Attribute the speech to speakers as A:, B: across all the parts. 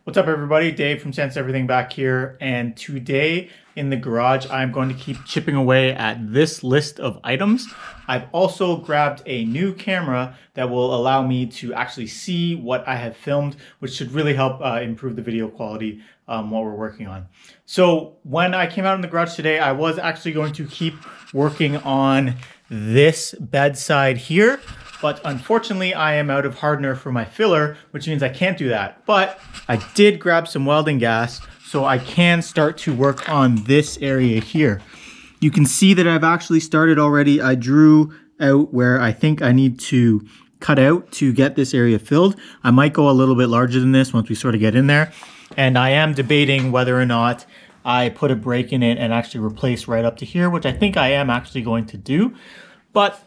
A: What's up everybody, Dave from Sense Everything back here, and today in the garage I'm going to keep chipping away at this list of items. I've also grabbed a new camera that will allow me to actually see what I have filmed, which should really help improve the video quality while we're working on. So when I came out in the garage today, I was actually going to keep working on this bedside here. But unfortunately, I am out of hardener for my filler, which means I can't do that. But I did grab some welding gas, so I can start to work on this area here. You can see that I've actually started already. I drew out where I think I need to cut out to get this area filled. I might go a little bit larger than this once we sort of get in there. And I am debating whether or not I put a break in it and actually replace right up to here, which I think I am actually going to do. But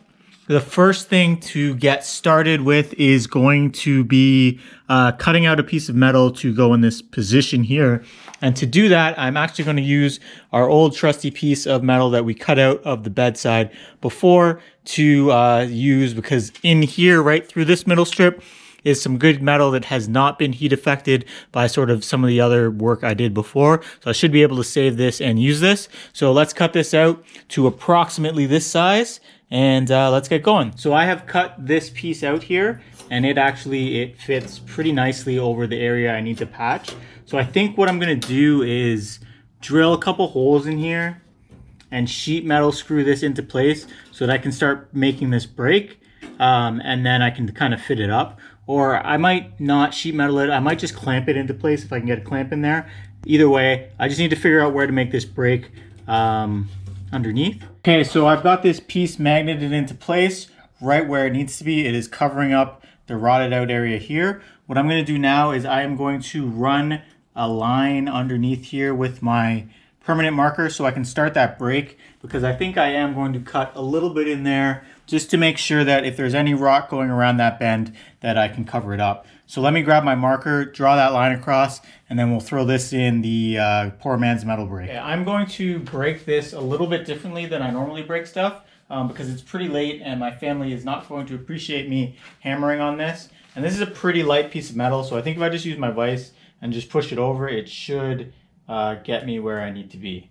A: the first thing to get started with is going to be cutting out a piece of metal to go in this position here. And to do that, I'm actually going to use our old trusty piece of metal that we cut out of the bedside before to use, because in here, right through this middle strip, is some good metal that has not been heat affected by sort of some of the other work I did before. So I should be able to save this and use this. So let's cut this out to approximately this size. And let's get going. So I have cut this piece out here, and it fits pretty nicely over the area I need to patch. So I think what I'm gonna do is drill a couple holes in here and sheet metal screw this into place so that I can start making this break, and then I can kind of fit it up. Or I might not sheet metal it, I might just clamp it into place if I can get a clamp in there. Either way, I just need to figure out where to make this break underneath. Okay, so I've got this piece magneted into place right where it needs to be. It is covering up the rotted out area here. What I'm going to do now is I am going to run a line underneath here with my permanent marker so I can start that break, because I think I am going to cut a little bit in there just to make sure that if there's any rock going around that bend that I can cover it up. So let me grab my marker, draw that line across, and then we'll throw this in the poor man's metal break. Okay, I'm going to break this a little bit differently than I normally break stuff because it's pretty late and my family is not going to appreciate me hammering on this. And this is a pretty light piece of metal, so I think if I just use my vise and just push it over, it should get me where I need to be.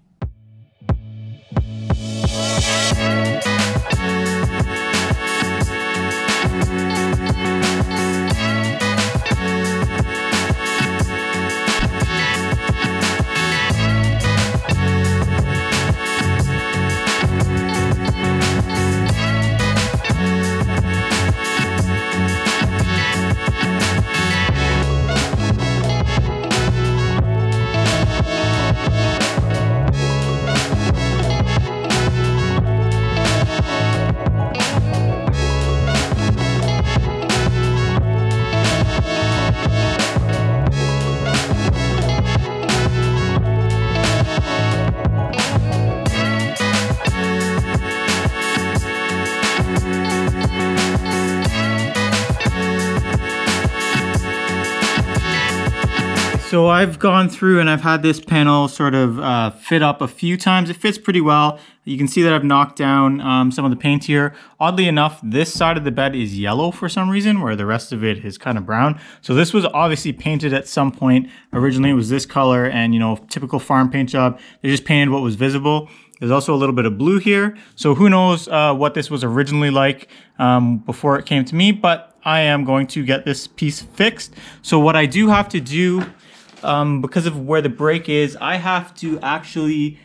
A: So I've gone through and I've had this panel sort of fit up a few times. It fits pretty well. You can see that I've knocked down some of the paint here. Oddly enough, this side of the bed is yellow for some reason, where the rest of it is kind of brown. So this was obviously painted at some point. Originally it was this color, and you know, typical farm paint job, they just painted what was visible. There's also a little bit of blue here. So who knows what this was originally like before it came to me, but I am going to get this piece fixed. So what I do have to do, because of where the break is, I have to actually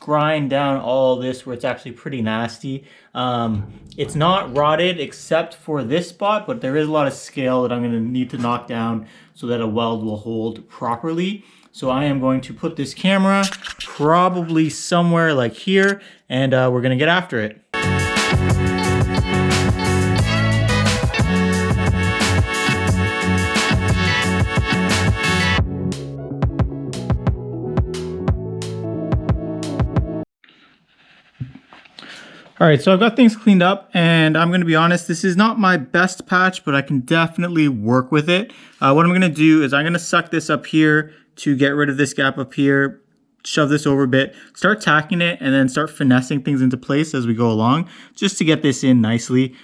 A: grind down all this where it's actually pretty nasty. It's not rotted except for this spot, but there is a lot of scale that I'm going to need to knock down so that a weld will hold properly. So I am going to put this camera probably somewhere like here, and we're going to get after it. All right, so I've got things cleaned up, and I'm gonna be honest, this is not my best patch, but I can definitely work with it. What I'm gonna do is I'm gonna suck this up here to get rid of this gap up here, shove this over a bit, start tacking it, and then start finessing things into place as we go along, just to get this in nicely.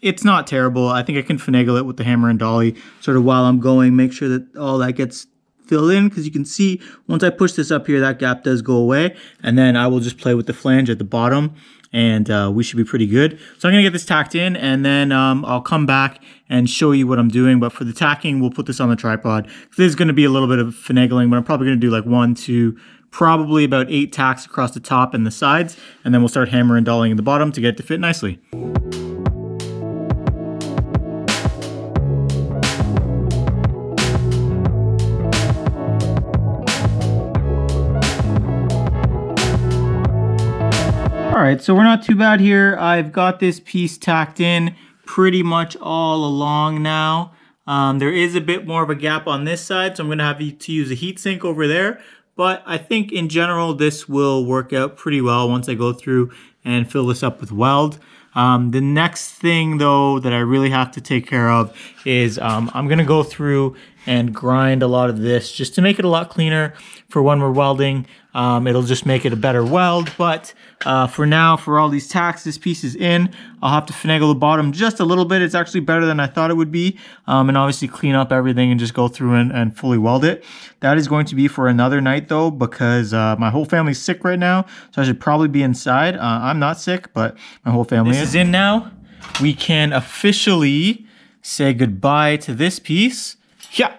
A: It's not terrible. I think I can finagle it with the hammer and dolly sort of while I'm going, make sure that all that gets filled in, because you can see once I push this up here, that gap does go away, and then I will just play with the flange at the bottom, and we should be pretty good. So I'm gonna get this tacked in, and then I'll come back and show you what I'm doing. But for the tacking, we'll put this on the tripod. This is gonna be a little bit of finagling, but I'm probably gonna do like 1, 2, probably about 8 tacks across the top and the sides, and then we'll start hammer and dollying at the bottom to get it to fit nicely. All right, so we're not too bad here. I've got this piece tacked in pretty much all along now. There is a bit more of a gap on this side, so I'm gonna have to use a heat sink over there. But I think in general, this will work out pretty well once I go through and fill this up with weld. The next thing though that I really have to take care of is I'm gonna go through and grind a lot of this just to make it a lot cleaner for when we're welding. It'll just make it a better weld, but for now, for all these tacks, this piece is in. I'll have to finagle the bottom just a little bit. It's actually better than I thought it would be. And obviously clean up everything and just go through and fully weld it. That is going to be for another night though, because my whole family's sick right now, so I should probably be inside. I'm not sick, but my whole family is. This is in now. We can officially say goodbye to this piece. Yeah,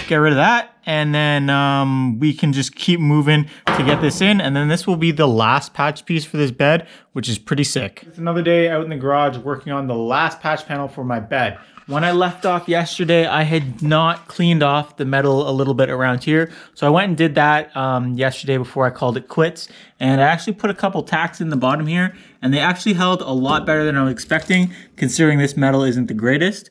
A: get rid of that. And then we can just keep moving to get this in. And then this will be the last patch piece for this bed, which is pretty sick. It's another day out in the garage working on the last patch panel for my bed. When I left off yesterday, I had not cleaned off the metal a little bit around here. So I went and did that yesterday before I called it quits. And I actually put a couple tacks in the bottom here, and they actually held a lot better than I was expecting, considering this metal isn't the greatest.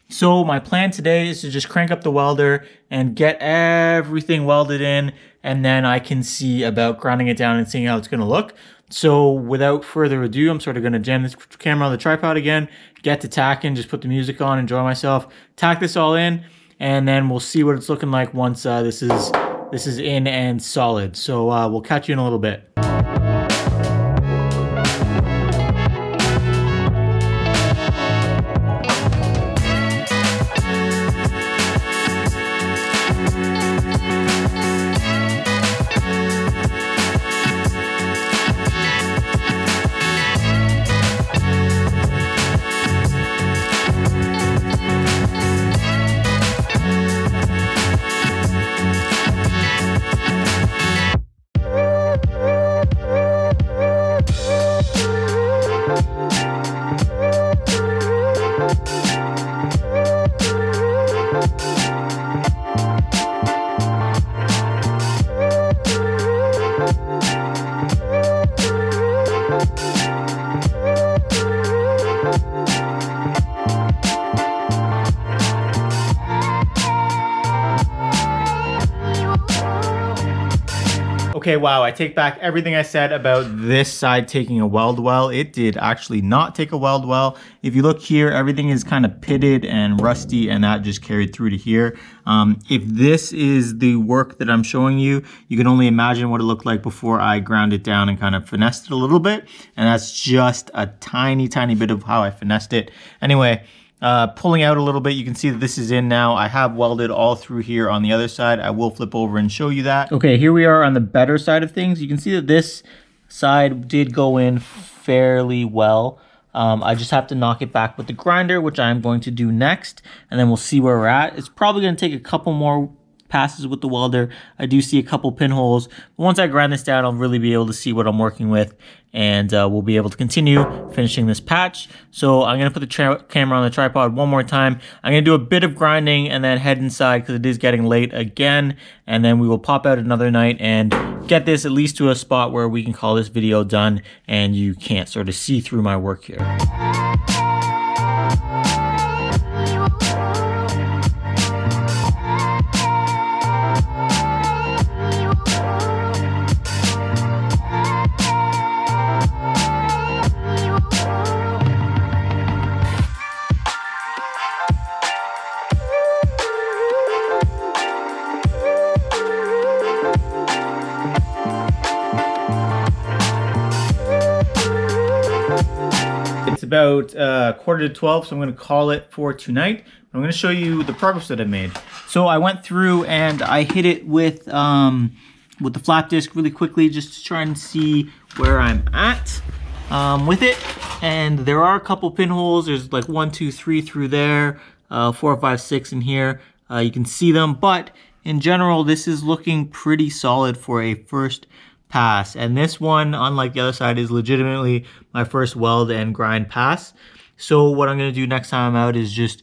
A: So my plan today is to just crank up the welder and get everything welded in, and then I can see about grinding it down and seeing how it's gonna look. So without further ado, I'm sort of gonna jam this camera on the tripod again, get to tacking, just put the music on, enjoy myself, tack this all in, and then we'll see what it's looking like once this is in and solid. So we'll catch you in a little bit. Okay, wow, I take back everything I said about this side taking a weld well. It did actually not take a weld well. If you look here, everything is kind of pitted and rusty, and that just carried through to here. If this is the work that I'm showing you, you can only imagine what it looked like before I ground it down and kind of finessed it a little bit. And that's just a tiny, tiny bit of how I finessed it. Anyway, pulling out a little bit, you can see that this is in now. I have welded all through here on the other side. I will flip over and show you that. Okay, here we are on the better side of things. You can see that this side did go in fairly well. I just have to knock it back with the grinder, which I'm going to do next, and then we'll see where we're at. It's probably going to take a couple more passes with the welder. I do see a couple pinholes. But once I grind this down, I'll really be able to see what I'm working with, and we'll be able to continue finishing this patch. So I'm going to put the camera on the tripod one more time. I'm going to do a bit of grinding and then head inside because it is getting late again, and then we will pop out another night and get this at least to a spot where we can call this video done and you can't sort of see through my work here. about 11:45, so I'm going to call it for tonight. I'm going to show you the progress that I made. So I went through and I hit it with the flap disc really quickly just to try and see where I'm at with it. And there are a couple pinholes. There's like 1, 2, 3 through there, 4, 5, 6 in here. You can see them, but in general, this is looking pretty solid for a first pass. And this one, unlike the other side, is legitimately my first weld and grind pass. So what I'm going to do next time I'm out is just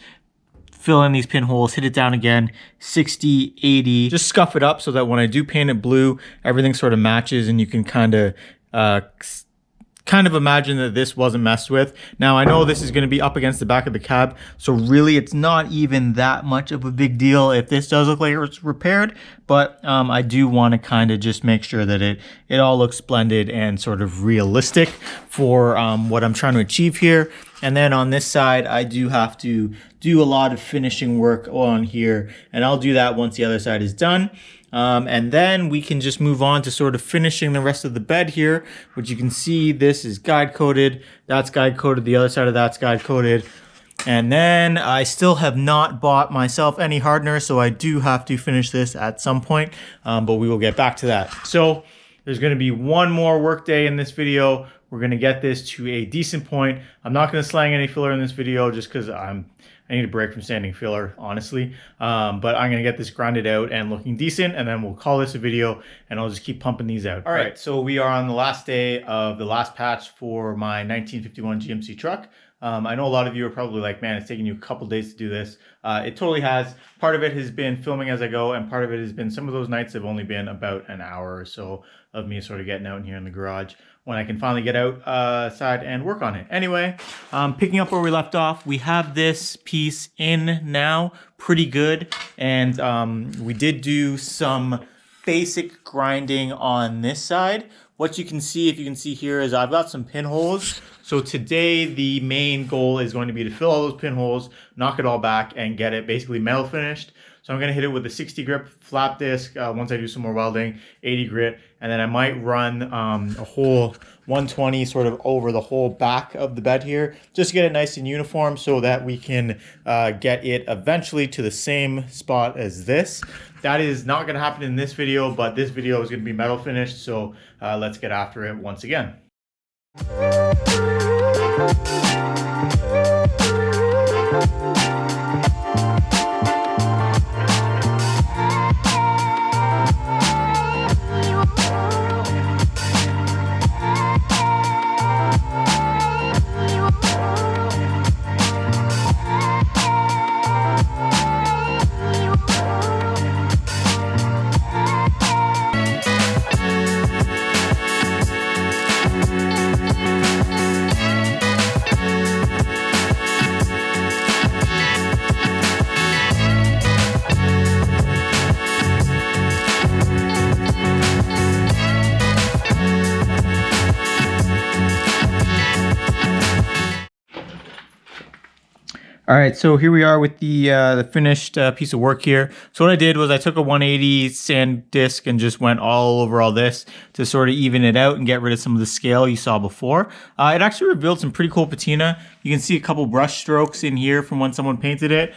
A: fill in these pinholes, hit it down again, 60, 80, just scuff it up so that when I do paint it blue, everything sort of matches and you can kind of imagine that this wasn't messed with. Now I know this is going to be up against the back of the cab, so really it's not even that much of a big deal if this does look like it's repaired, but I do want to kind of just make sure that it all looks splendid and sort of realistic for what I'm trying to achieve here. And then on this side, I do have to do a lot of finishing work on here, and I'll do that once the other side is done. And then we can just move on to sort of finishing the rest of the bed here, which you can see this is guide coated, that's guide coated, the other side of that's guide coated. And then I still have not bought myself any hardener, so I do have to finish this at some point, but we will get back to that. So there's going to be one more work day in this video. We're going to get this to a decent point. I'm not going to slang any filler in this video just because I need a break from sanding filler, honestly. But I'm going to get this grinded out and looking decent, and then we'll call this a video, and I'll just keep pumping these out. All right, so we are on the last day of the last patch for my 1951 GMC truck. I know a lot of you are probably like, man, it's taking you a couple days to do this. It totally has. Part of it has been filming as I go, and part of it has been some of those nights have only been about an hour or so of me sort of getting out in here in the garage when I can finally get outside and work on it. Anyway, picking up where we left off, we have this piece in now, pretty good. And we did do some basic grinding on this side. What you can see, if you can see here, is I've got some pinholes. So today the main goal is going to be to fill all those pinholes, knock it all back, and get it basically metal finished. So I'm going to hit it with a 60 grip flap disc once I do some more welding, 80 grit, and then I might run a whole 120 sort of over the whole back of the bed here, just to get it nice and uniform so that we can get it eventually to the same spot as this. That is not going to happen in this video, but this video is going to be metal finished, so let's get after it once again. All right, so here we are with the finished piece of work here. So what I did was I took a 180 sand disc and just went all over all this to sort of even it out and get rid of some of the scale you saw before. It actually revealed some pretty cool patina. You can see a couple brush strokes in here from when someone painted it.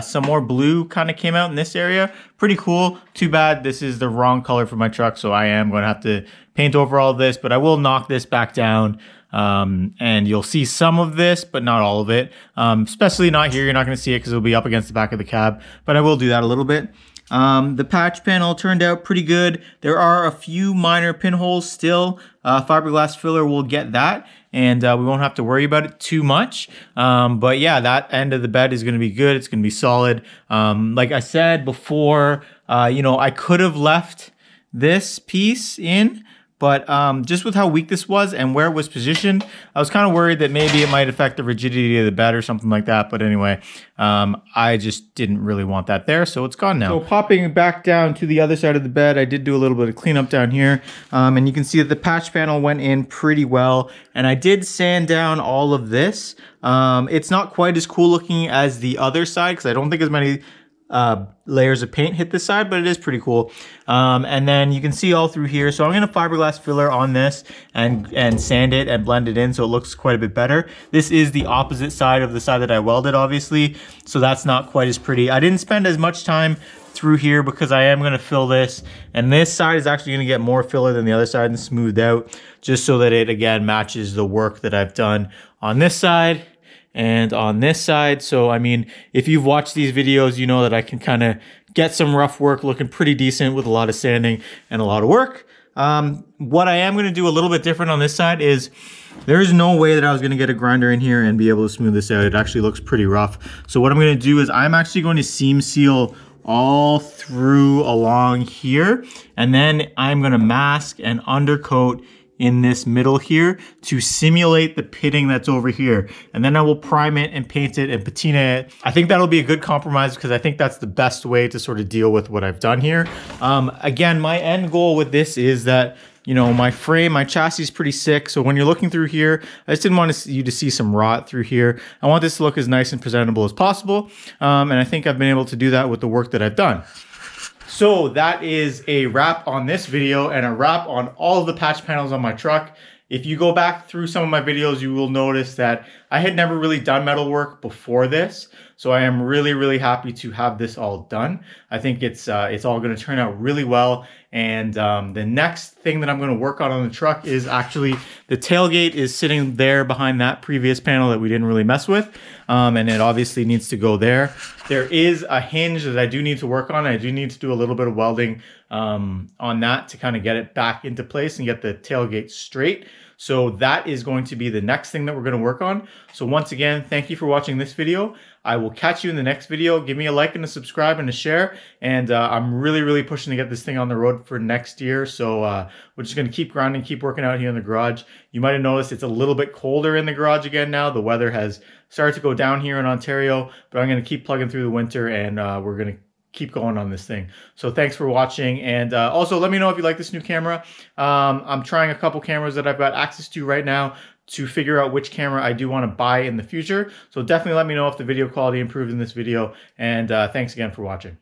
A: Some more blue kind of came out in this area. Pretty cool. Too bad this is the wrong color for my truck, so I am going to have to paint over all of this, but I will knock this back down. And you'll see some of this, but not all of it. Especially not here. You're not going to see it because it'll be up against the back of the cab, but I will do that a little bit. The patch panel turned out pretty good. There are a few minor pinholes still. Fiberglass filler will get that, and we won't have to worry about it too much. But yeah, that end of the bed is going to be good. It's going to be solid. Like I said before, you know, I could have left this piece in, but just with how weak this was and where it was positioned, I was kind of worried that maybe it might affect the rigidity of the bed or something like that. But anyway, I just didn't really want that there, so it's gone now. So popping back down to the other side of the bed, I did do a little bit of cleanup down here. And you can see that the patch panel went in pretty well. And I did sand down all of this. It's not quite as cool looking as the other side because I don't think as many layers of paint hit this side, but it is pretty cool. And then you can see all through here. So I'm gonna fiberglass filler on this and sand it and blend it in so it looks quite a bit better. This is the opposite side of the side that I welded, obviously, so that's not quite as pretty. I didn't spend as much time through here because I am gonna fill this, and this side is actually gonna get more filler than the other side and smoothed out, just so that it again matches the work that I've done on this side and on this side. So I mean, if you've watched these videos, you know that I can kind of get some rough work looking pretty decent with a lot of sanding and a lot of work. What I am going to do a little bit different on this side is there is no way that I was going to get a grinder in here and be able to smooth this out. It actually looks pretty rough. So what I'm going to do is I'm actually going to seam seal all through along here, and then I'm going to mask and undercoat in this middle here to simulate the pitting that's over here. And then I will prime it and paint it and patina it. I think that'll be a good compromise because I think that's the best way to sort of deal with what I've done here. Again, my end goal with this is that, you know, my frame, my chassis is pretty sick. So when you're looking through here, I just didn't want you to see some rot through here. I want this to look as nice and presentable as possible. And I think I've been able to do that with the work that I've done. So that is a wrap on this video and a wrap on all of the patch panels on my truck. If you go back through some of my videos, you will notice that I had never really done metal work before this. So I am really, really happy to have this all done. I think it's all going to turn out really well. And the next thing that I'm going to work on the truck is actually the tailgate is sitting there behind that previous panel that we didn't really mess with. And it obviously needs to go there. There is a hinge that I do need to work on. I do need to do a little bit of welding on that to kind of get it back into place and get the tailgate straight. So that is going to be the next thing that we're going to work on. So once again, thank you for watching this video. I will catch you in the next video. Give me a like and a subscribe and a share. And I'm really, really pushing to get this thing on the road for next year. So we're just going to keep grinding, keep working out here in the garage. You might have noticed it's a little bit colder in the garage again now. The weather has started to go down here in Ontario, but I'm going to keep plugging through the winter, and we're going to keep going on this thing. So thanks for watching, and also let me know if you like this new camera. I'm trying a couple cameras that I've got access to right now to figure out which camera I do want to buy in the future. So definitely let me know if the video quality improved in this video, and thanks again for watching.